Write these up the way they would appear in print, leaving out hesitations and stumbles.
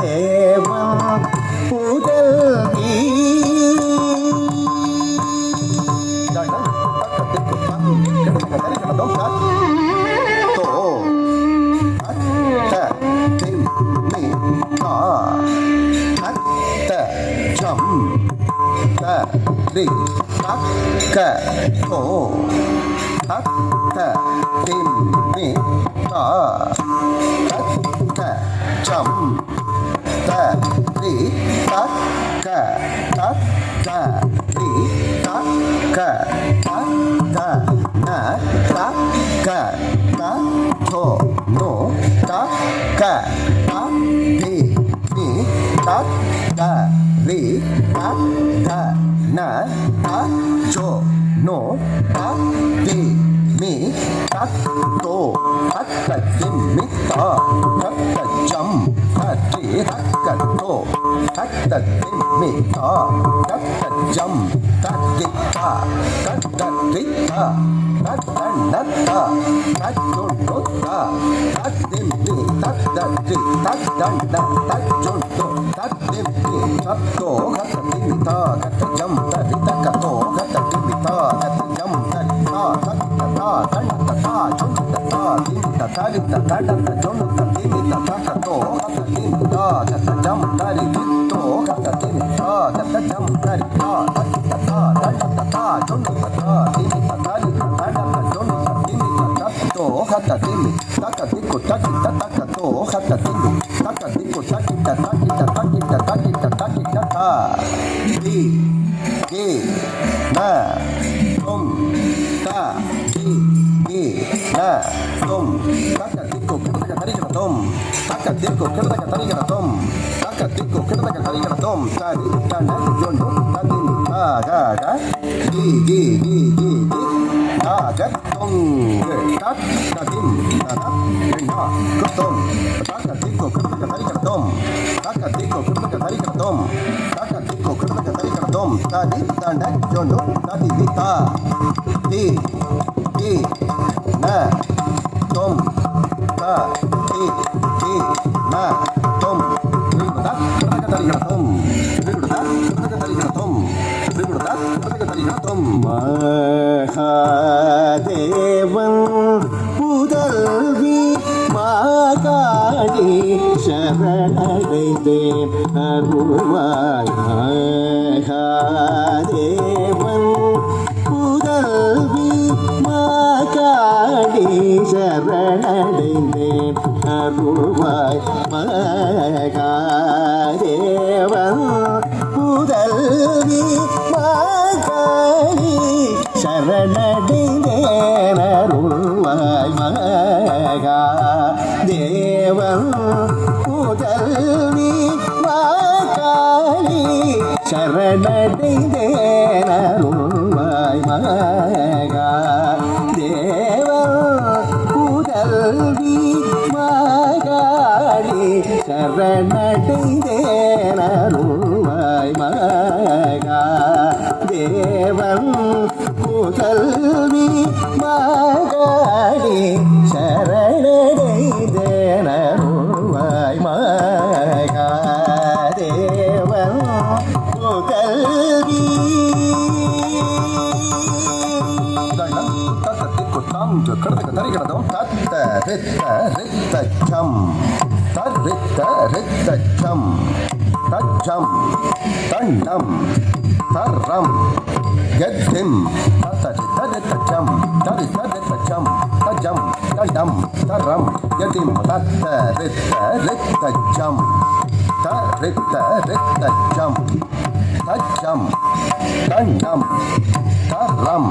தேவன் புதல்வி ri tak ka to tak ta tim mi ta tak ta cham ta ri tak ka tak ta ri tak ka tak ta na tak ka tak to no tak ka tak ti mi tak ta ri tak ta na ta cho no ta ti mi ta to ta ta tim mi ta ta ta cham ta ti ta ka to ta ta tim mi ta ta ta cham ta ti ta ta ta ti ta ta ta na ta ta cho no ta ta tim mi ta ta ti ta ta na ta cho no ta tim mi ta to ta ta tim mi ta ta ta cham ta ti ta ka to ta ta tim mi ta ta ta cham ta ta ta ta ta ta ta ta chon ta ta tim ta ta ri ta ta ta ta chon ta tim mi ta ta ka to ta ta tim mi ta ta ta cham ta ri ti to ta ta tim mi ta ta ta cham ta ri ta ta ta ta ta ta ta chon ta ta tim mi ta ta ri ta ta ta ta chon ta tim mi ta ta to ta ta tim mi ta ka ti ko ta ki ta ta ka to ta ta tim mi ta ka ti ko ta ki ta ta ki ta ta ki ta ta ki ta ta ki ta ta ti ki na tum ta ti ki na tum ta ka ti ko ta ka tari ka tum ta ka ti ko ta ka tari ka tum ta ka ti ko ta ka tari ka tum ta ri ta na jon do ta ti ta ga ga di ta ga tum ta ka tim ta ta na ko tum ta ka ti ko ta ka tari ka tum ta ka ti ko ta ka tari ka tum ta ka ti ko ta ka tari ka tum ta ri ta na jon do ta ti ta ti ki na tum ta ti ki na tum ri ta ka tari ka tum ri ta ka tari ka tum ri ta ka tari ka tum Mahadevan புதல்வி மாகாளி சரணடைந்தேன் அருள்வாய் மகாதேவன் புதல்வி மாகாளி சரணடைந்தேன் அருள்வாய் மகாதேவன் புதல்வி மாகாளி சரணடைந்தேன் அருள்வாய் மகா தேவன் புதல்வி மாகாளி சரணடைந்தேன் அருள்வாய் மகா தேவன் புதல்வி மாகாளி சரணடைந்தேன் அருள்வாய் மகா தேவன் புதல்வி மாகாளி சரணடைந்தேன் அருள்வாய் மகா தேவன் புதல்வி கடத்துக்கு தரிக்கிறதும் தத்த ரித்த ரித்தச்சம் தரித்த ரித்தச்சம் தச்சம் தண்டம் தரம் கத்திம் தத்தம் தரித்தச்சம் தஜம் தண்டம் தரம் கதிம் தத்த ரித்த ரித்தச்சம் தரித்த ரித்தச்சம் தஜம் தண்டம் தரம்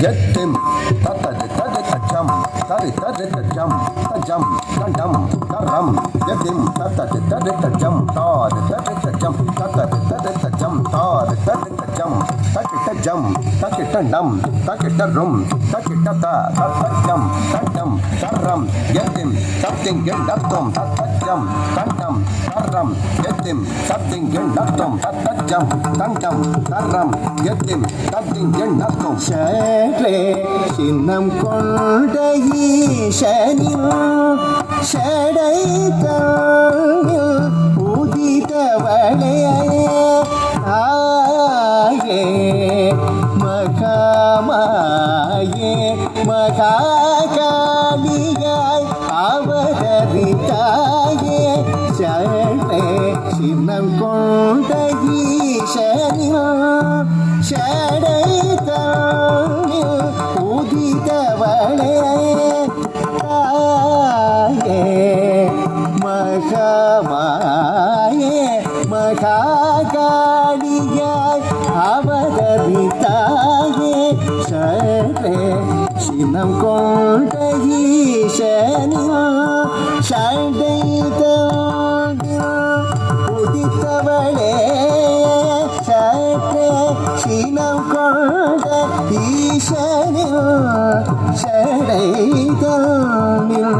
கத்திம் தத்தம் தரித்தச்சம் தஜம் தண்டம் தரம் கதிம் தத்தம் தாரித்தச்சம் தத்தம் தாரித்தச்சம் தக்கிட்டஜம் தக்கிட்டண்டம் தக்கிட்டரும் தக்கிட்டத தத்தஜம் தண்டம் தரம் கதிம் தத்திங் கண்டத்தம் தஜ்ஜம் தண்டம் தர்ரம் கெத்திம் தத்திங் எண்ணத்தும் தத்தஜம் தண்டம் தர்ரம் கெத்திம் தத்திங் எண்ணத்தும் ஷரே சின்னம் கொண்ட ஈசனில் ஷடை தன்னில் உதித்தவளே ஆயே மகாமாயே மகாகாளியாய் அவதரித்தாயே ஷரே சின்னம் கொண்ட ஈசனில் ஷடை தன்னில் உதித்தவளே தாயே மகமாயே மகாகாளியாய் அவதரித்தாயே ஷரே சினம் கொண்ட ஈசனில் ஷடை தன்னில் உதித்தவளே ஷரே சினம் கொண்ட ஈசனில் ஷடை தன்னில்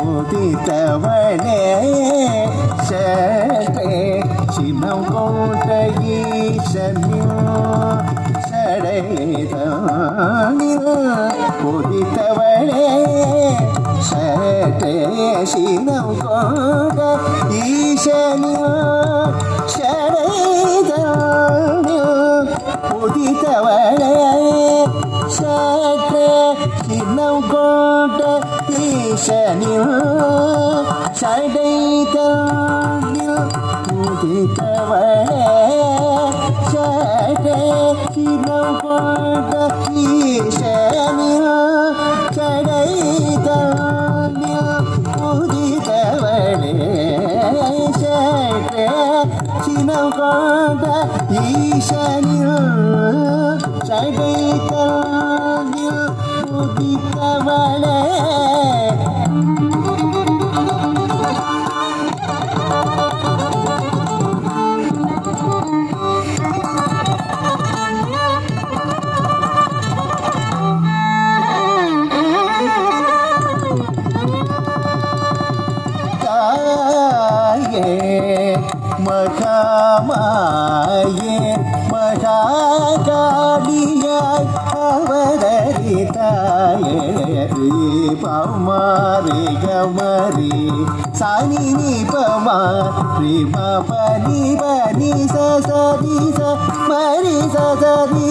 உதித்தவளே ஷரே சினம் கொண்ட ஈசனில் ஷடை தன்னில் உதித்தவளே ஷரே சினம் கொண்ட ஈசனில் ஷடை தன்னில் உதித்தவளே ஷரே சினம் கொண்ட ஈசனில் ஷடை தன்னில் உதித்தவளே ஷரே சினம் கொண்ட ஈசனில் ஷடை தன்னில் உதித்தவளே ஷரே சினம் கொண்ட ஈசனில் ஷடை தன்னில் உதித்தவளே மகாமாயே மகாகாளியாய் அவதரித்தாயே பமாரி கமரி சானி நீ பமாரி பனி பனி சரி ச மரி சரி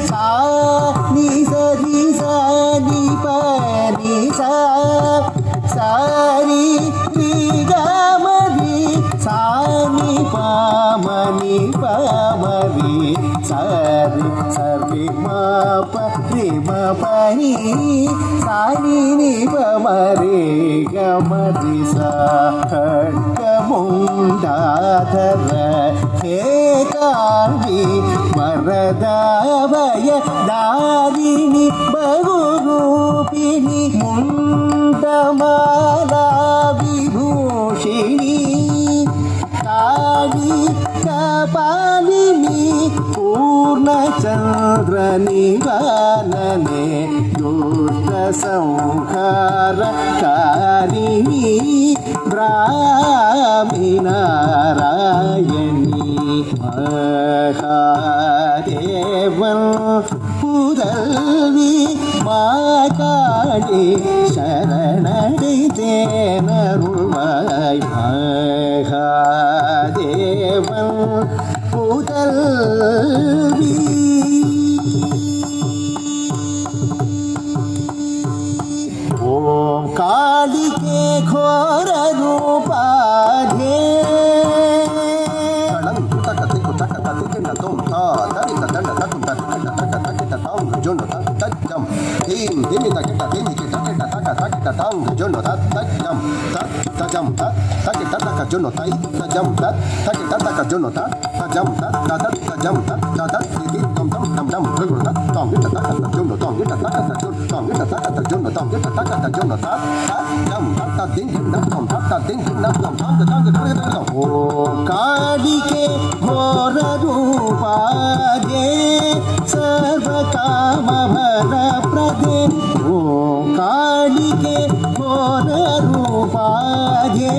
சா நீ சரி சனி பனி சாரி கமரி சானி பாமணி பாமரி சரி சரி மரி மபனி சானி நீ பமரி கமரி சமுண்டாதர ஹே காளி வரதாவய தாரிணி பகுரூபிணி முண்டமாலா விಭೂಷಿಣಿ ಕಾಳಿ ಕಪಾಲಿನಿ ಪೂರ್ಣಚಂದ್ರ ನಿವಾನನೆ ದುಷ್ಟ ಸಂಹಾರ ಕಾರಿಣಿ ಬ್ರಾಹ್ಮಿ ನಾರಾಯಣಿ ಮಹಾದೇವನ್ புதல்வி மாகாளி சரணடைதேனருள்வாய் மகாதேவன் புதல்வி ஓம் காளிகே கோர ரூபாதே காளிகே घोर रूपादे सर्व काम भर प्रदे ओम कालिके घोर रूपादे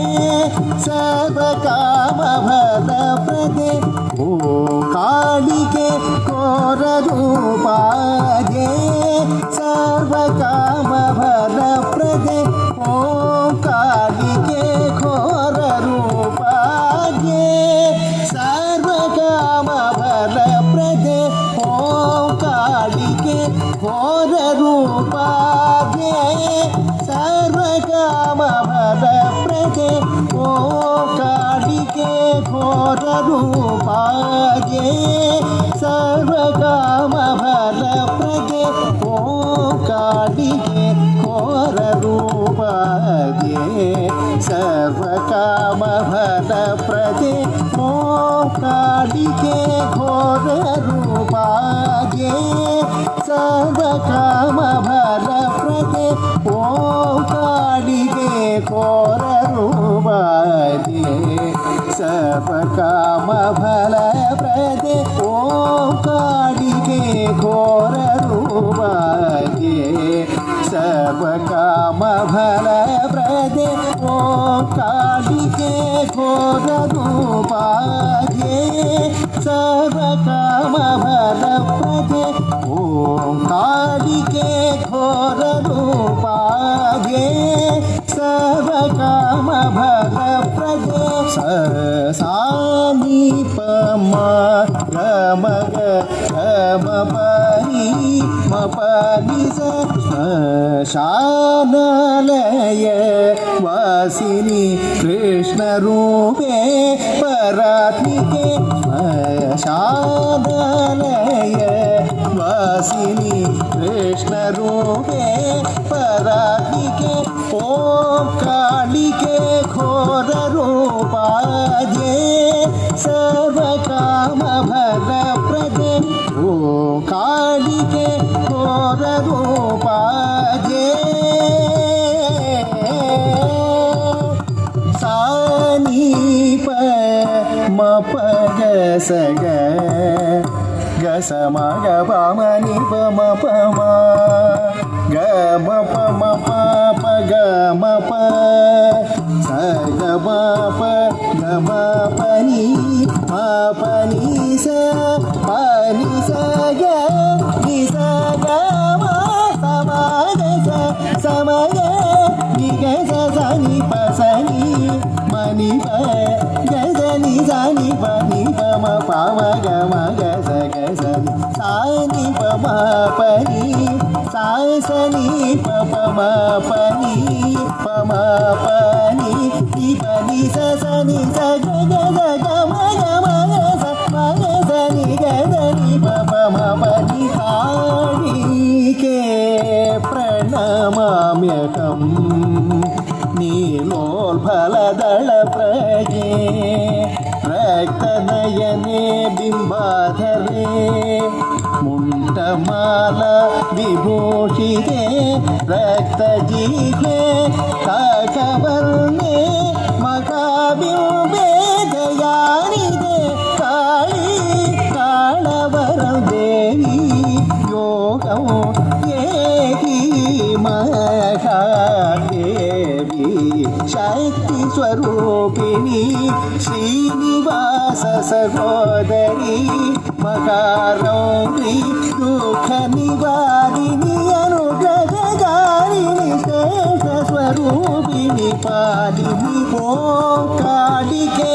ಸರ್ವಕಾಮಫಲಪ್ರದೆ ಓಂ ಕಾಳಿಕೆ ಘೋರ ರೂಪಾಗೆ ಸರ್ವಕಾಮಫಲಪ್ರದೆ ಓಂ ಕಾಳಿಕೆ ಘೋರ ರೂಪಾಗೆ ಸರ್ವಕಾಮಫಲಪ್ರದೆ ಓಂ ಕಾಳಿಕೆ ಘೋರ ರೂಪಾಗೆ ಸರ್ವಕಾಮಫಲಪ್ರದೆ ಓಂ ಕಾಳಿಕೆ ಘೋರ ರೂಪಾಗೆ ಸರ್ವಕಾಮಫಲಪ್ರದೆ ಓಂ ಕಾಳಿಕೆ ಘೋರ ರೂಪಾಗೆ ಸರ್ವಕಾಮಫಲಪ್ರದೆ ಓಂ ಕಾಳಿಕೆ ಘೋರ ರೂಪಾಗೆ ಸರ್ವಕಾಮಫಲಪ್ರದೆ ಓಂ ಕಾಳಿಕೆ ಘೋರ ರೂಪಾಗೆ ಸರ್ವಕಾಮಫಲಪ್ರದೆ ಓಂ ಕಾಳಿಕೆ ಘೋರ ರೂಪಾಗೆ ಸರ್ವಕಾಮಫಲಪ್ರದೆ ಓಂ ಕಾಳಿಕೆ ಘೋರ ರೂಪಾಗೆ ಸರ್ವಕಾಮಫಲಪ್ರದೆ ಓಂ ಕಾಳಿಕೆ ಘೋರ ರೂಪಾಗೆ ಸರ್ವಕಾಮಫಲಪ್ರದೆ ಸಾನಿ ಪಮ ಗಮ ಗಮ ಪನಿ ಮಪನಿ ಶಾನಲಯ ವಾಸಿನಿ ಕೃಷ್ಣ ರೂಪೇ ಪರಾತ್ಮಿಕೆ ಶಾನಲಯ ವಾಸಿನಿ ಕೃಷ್ಣ ರೂಪೇ ಪರಾತ್ಮಿಕೆ ಓಂ ಕಾಳಿಕೆ ಘೋರ ರೂಪಾಗೆ ಸರ್ವಕಾಮಫಲಪ್ರದೆ ಓಂ ಕಾಳಿಕೆ ಘೋರ ರೂಪಾಗೆ ಸಾನೀಪ ಮಪ ಗಸಗ ಗಸಮ ಗಮ ನಿಪ ಮಪ ಮ ಗಮ ಪ ಮಪ ಪ ಗಮ ಪ ಸ ಗಮ ಪ ಗಮ ಪನಿ ಮ ಪನಿ ಸ ಪನಿ ಸ ಗ ನಿ ಸ ಗಮ ಸಮ ಗ ಸ ಸಮ ಗ ನಿ ಗ ಸ ಸ ನಿ ಪ ಸ ನಿ ಮನಿ ಪ ಗ ಸ ನಿ ಸ ನಿ ಪ ನಿ ಪ ಮ ಪ ಮ ಗ ಮ ಗ ಸ ಗ ಸ ನಿ ಸಾ ನಿ ಪ ಮ ಪ ನಿ ಸಾ ಸ ನಿ ಪ ಪ ಮ ಪ ನಿ ಪ ಮ ಪ ನಿ ನಿ ಪ ನಿ ಸ ಸ ನಿ ಸ ಗ ಗ ಗ ಗ ಮ ಗ ಮ ಗ ಸ ಮ ಗ ಸ ನಿ ಗ ಸ ನಿ ಪ ಪ ಮ ಪ ನಿ ಕಾಳಿಕೆ ಪ್ರಣಮಾಮ್ಯಹಂ ನೀಲೋಲ್ಫಲದಳ ಪ್ರಜೆ ರಕ್ತನಯನೆ ಬಿಂಬಾಧರೆ ಮುಂಟಮಾಲ ವಿಭೂಷಿತೆ ರಕ್ತಜಿಹ್ವೆ ಕಾಕವರ್ಣೆ ಮಕಾಬಿಂಬೆ ದಯಾನಿದೆ ಕಾಳಿ ಕಾಳವರ ದೇವಿ ಯೋಗಂ ಏಕಿ ಮಹಾದೇವಿ ಶಕ್ತಿ ಸ್ವರೂಪಿಣಿ ಶ್ರೀನಿವಾಸ ಸಹೋದರಿ ಮಕಾರೌರಿ ದುಃಖ ನಿವಾರಿಣಿ ಅನುಗ್ರಹಕಾರಿಣಿ ಶ್ರೇಷ್ಠ ಸ್ವರೂಪಿಣಿ ಪಾಲಿನಿ ಓಂ ಕಾಳಿಕೆ